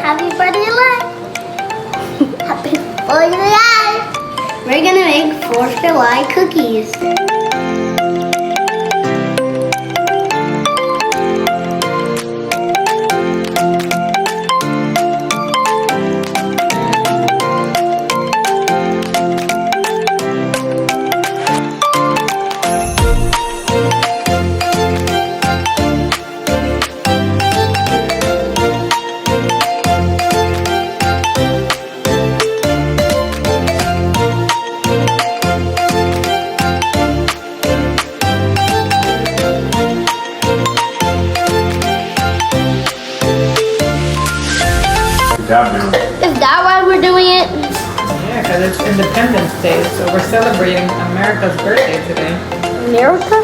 Happy 4th of July. Happy 4th of July. We're gonna make 4th of July cookies. Good job, man. Is that why we're doing it? Yeah, because it's Independence Day, so we're celebrating America's birthday today. America?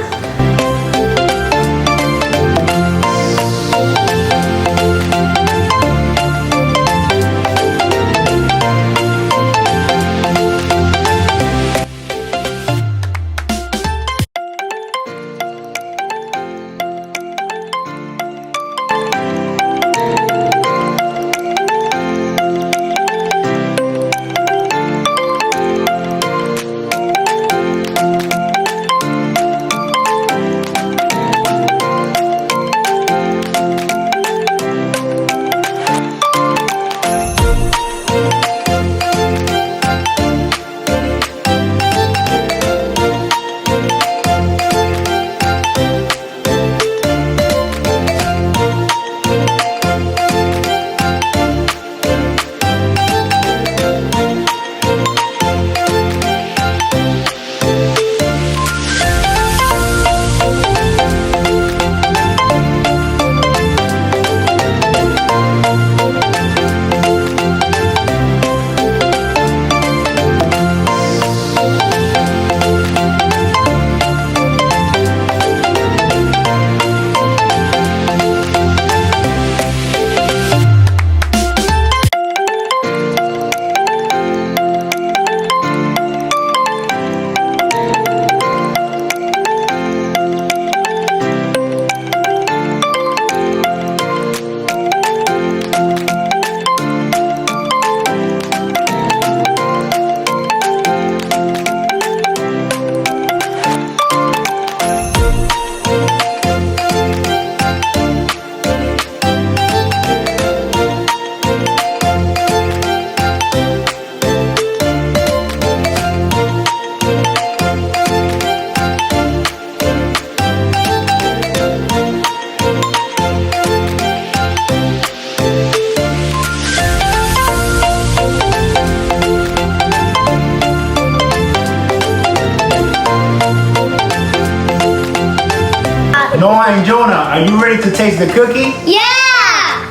Noah and Jonah, are you ready to taste the cookie? Yeah!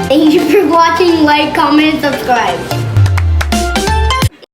Thank you for watching, like, comment, subscribe.